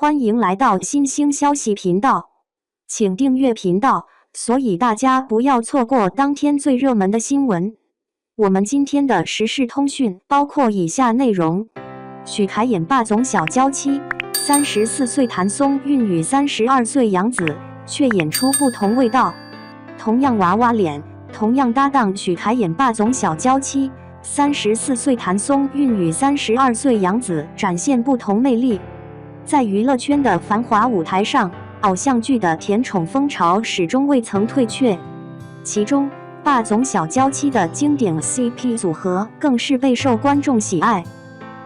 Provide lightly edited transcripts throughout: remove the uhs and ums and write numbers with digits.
欢迎来到新兴消息频道，请订阅频道，所以大家不要错过当天最热门的新闻。我们今天的时事通讯包括以下内容：许凯演霸总小娇妻，34岁谭松韵与32岁杨紫却演出不同味道。同样娃娃脸，同样搭档许凯演霸总小娇妻，34岁谭松韵与32岁杨紫展现不同魅力。在娱乐圈的繁华舞台上，偶像剧的甜宠风潮始终未曾退却，其中霸总小娇妻的经典 CP 组合更是备受观众喜爱。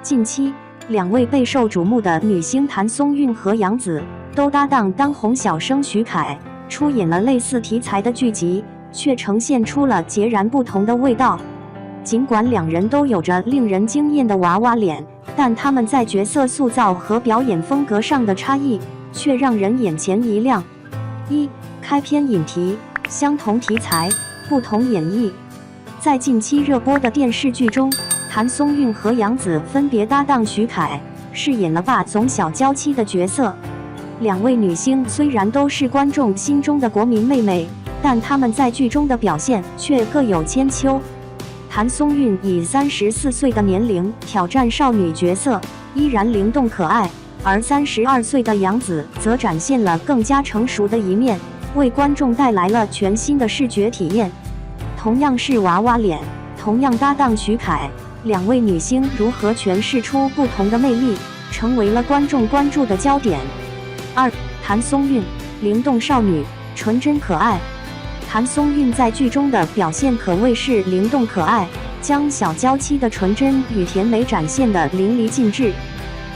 近期，两位备受瞩目的女星谭松韵和杨紫都搭档当红小生许凯，出演了类似题材的剧集，却呈现出了截然不同的味道。尽管两人都有着令人惊艳的娃娃脸，但他们在角色塑造和表演风格上的差异却让人眼前一亮。一、开篇引题，相同题材，不同演绎。在近期热播的电视剧中，谭松韵和杨紫分别搭档许凯，饰演了霸总小娇妻的角色。两位女星虽然都是观众心中的国民妹妹，但她们在剧中的表现却各有千秋。谭松韵以34岁的年龄挑战少女角色，依然灵动可爱，而32岁的杨紫则展现了更加成熟的一面，为观众带来了全新的视觉体验。同样是娃娃脸，同样搭档许凯，两位女星如何诠释出不同的魅力，成为了观众关注的焦点。二、谭松韵，灵动少女，纯真可爱。谭松韵在剧中的表现可谓是灵动可爱，将小娇妻的纯真与甜美展现得淋漓尽致。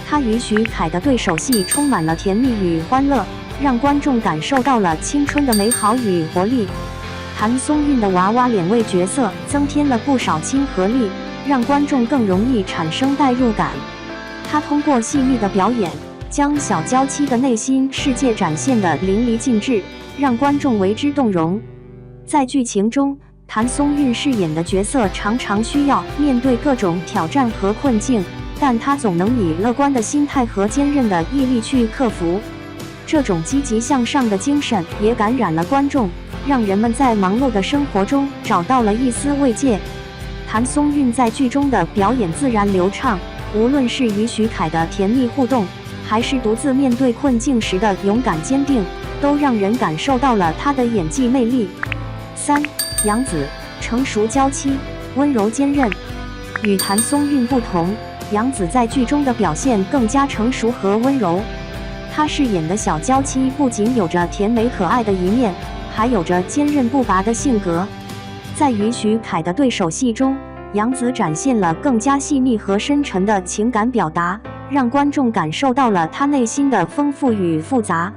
她与许凯的对手戏充满了甜蜜与欢乐，让观众感受到了青春的美好与活力。谭松韵的娃娃脸为角色增添了不少亲和力，让观众更容易产生代入感。她通过细腻的表演，将小娇妻的内心世界展现得淋漓尽致，让观众为之动容。在剧情中，谭松韵饰演的角色常常需要面对各种挑战和困境，但她总能以乐观的心态和坚韧的毅力去克服。这种积极向上的精神也感染了观众，让人们在忙碌的生活中找到了一丝慰藉。谭松韵在剧中的表演自然流畅，无论是与许凯的甜蜜互动，还是独自面对困境时的勇敢坚定，都让人感受到了她的演技魅力。三、杨紫，成熟娇妻，温柔坚韧。与谭松韵不同，杨紫在剧中的表现更加成熟和温柔。她饰演的小娇妻不仅有着甜美可爱的一面，还有着坚韧不拔的性格。在与许凯的对手戏中，杨紫展现了更加细腻和深沉的情感表达，让观众感受到了她内心的丰富与复杂。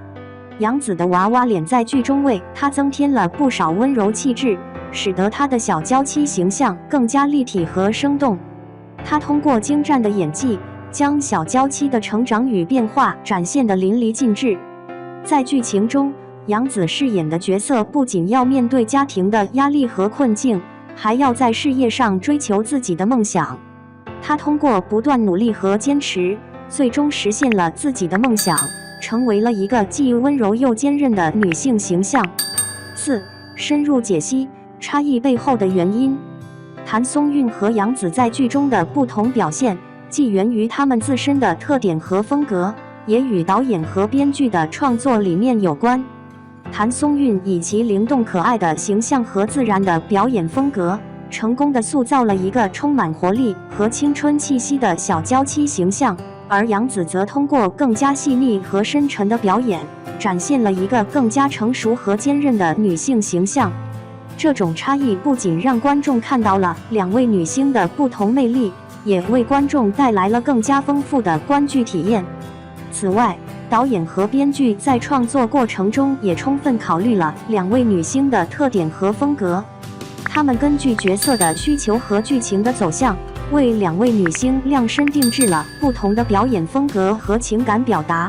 杨紫的娃娃脸在剧中为她增添了不少温柔气质，使得她的小娇妻形象更加立体和生动。她通过精湛的演技，将小娇妻的成长与变化展现得淋漓尽致。在剧情中，杨紫饰演的角色不仅要面对家庭的压力和困境，还要在事业上追求自己的梦想。她通过不断努力和坚持，最终实现了自己的梦想，成为了一个既温柔又坚韧的女性形象。四、深入解析差异背后的原因。谭松韵和杨紫在剧中的不同表现，既源于她们自身的特点和风格，也与导演和编剧的创作理念有关。谭松韵以其灵动可爱的形象和自然的表演风格，成功地塑造了一个充满活力和青春气息的小娇妻形象。而杨紫则通过更加细腻和深沉的表演，展现了一个更加成熟和坚韧的女性形象。这种差异不仅让观众看到了两位女星的不同魅力，也为观众带来了更加丰富的观剧体验。此外，导演和编剧在创作过程中也充分考虑了两位女星的特点和风格，他们根据角色的需求和剧情的走向，为两位女星量身定制了不同的表演风格和情感表达。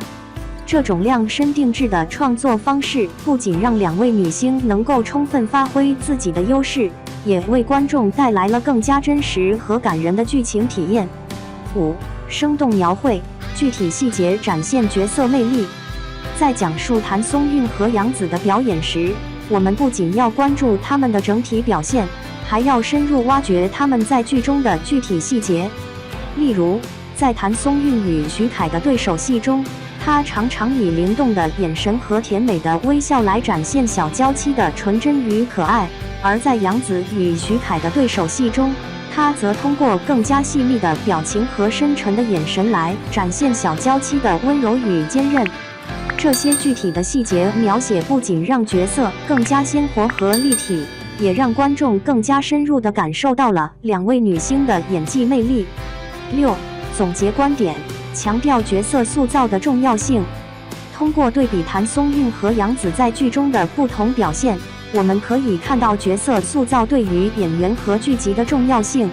这种量身定制的创作方式，不仅让两位女星能够充分发挥自己的优势，也为观众带来了更加真实和感人的剧情体验。五、生动描绘，具体细节展现角色魅力。在讲述谭松韵和杨紫的表演时，我们不仅要关注他们的整体表现，还要深入挖掘他们在剧中的具体细节。例如，在谭松韵与徐凯的对手戏中，她常常以灵动的眼神和甜美的微笑来展现小娇妻的纯真与可爱；而在杨紫与徐凯的对手戏中，她则通过更加细腻的表情和深沉的眼神来展现小娇妻的温柔与坚韧。这些具体的细节描写不仅让角色更加鲜活和立体，也让观众更加深入地感受到了两位女星的演技魅力。6. 总结观点，强调角色塑造的重要性。通过对比谭松韵和杨紫在剧中的不同表现，我们可以看到角色塑造对于演员和剧集的重要性。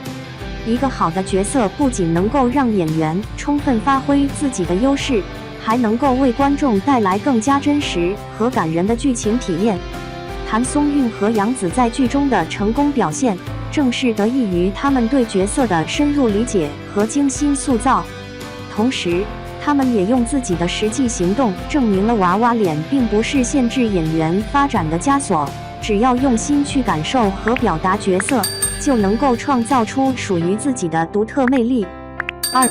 一个好的角色不仅能够让演员充分发挥自己的优势，还能够为观众带来更加真实和感人的剧情体验。谭松韵和杨紫在剧中的成功表现，正是得益于他们对角色的深入理解和精心塑造。同时，他们也用自己的实际行动证明了娃娃脸并不是限制演员发展的枷锁，只要用心去感受和表达角色，就能够创造出属于自己的独特魅力。2.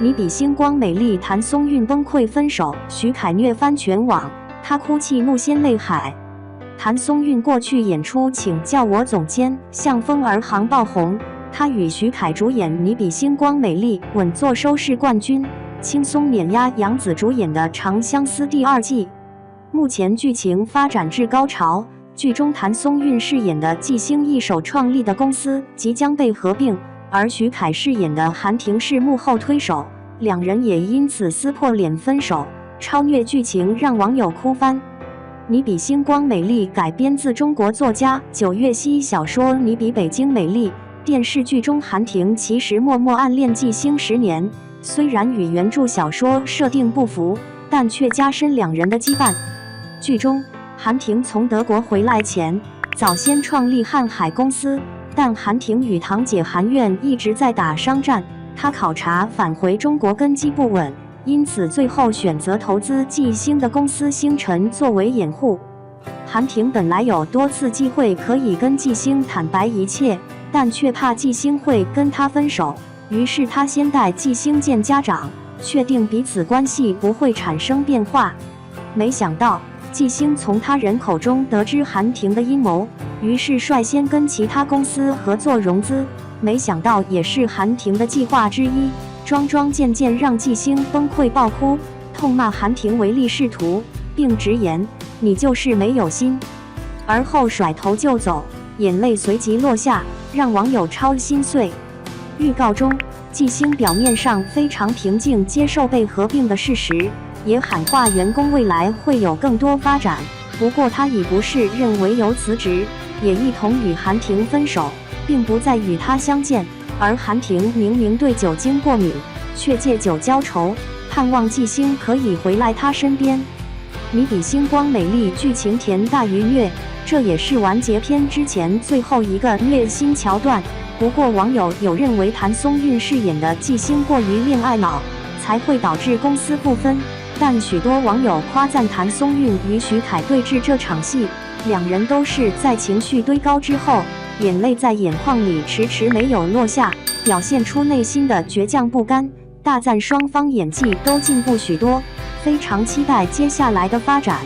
你比星光美丽，谭松韵崩溃分手，徐凯虐翻全网，她哭泣怒掀泪海。谭松韵过去演出《请叫我总监》向风而航爆红，她与徐凯主演《你比星光美丽》稳坐收视冠军，轻松碾压杨紫主演的《长相思》第2季。目前剧情发展至高潮，剧中谭松韵饰演的季星一手创立的公司即将被合并，而徐凯饰演的韩婷是幕后推手，两人也因此撕破脸分手，超虐剧情让网友哭翻。你比星光美丽改编自中国作家9月溪小说《你比北京美丽》。电视剧中韩婷其实默默暗恋季星10年，虽然与原著小说设定不符，但却加深两人的羁绊。剧中，韩婷从德国回来前，早先创立瀚海公司，但韩婷与堂姐韩苑一直在打商战，她考察返回中国根基不稳，因此最后选择投资季星的公司星辰作为掩护。韩婷本来有多次机会可以跟季星坦白一切，但却怕季星会跟他分手，于是他先带季星见家长，确定彼此关系不会产生变化。没想到季星从他人口中得知韩婷的阴谋，于是率先跟其他公司合作融资，没想到也是韩婷的计划之一。桩桩件件让季星崩溃爆哭，痛骂韩婷唯利是图，并直言你就是没有心，而后甩头就走，眼泪随即落下，让网友超心碎。预告中，季星表面上非常平静接受被合并的事实，也喊话员工未来会有更多发展，不过他以不是任为由辞职，也一同与韩婷分手，并不再与他相见。而韩婷明明对酒精过敏，却借酒浇愁，盼望季星可以回来他身边。你比星光美丽剧情甜大于虐，这也是完结篇之前最后一个虐心桥段。不过网友有认为谭松韵饰演的季星过于恋爱脑，才会导致公私不分，但许多网友夸赞谭松韵与徐凯对峙这场戏，两人都是在情绪堆高之后，眼泪在眼眶里迟迟没有落下，表现出内心的倔强不甘，大赞双方演技都进步许多，非常期待接下来的发展。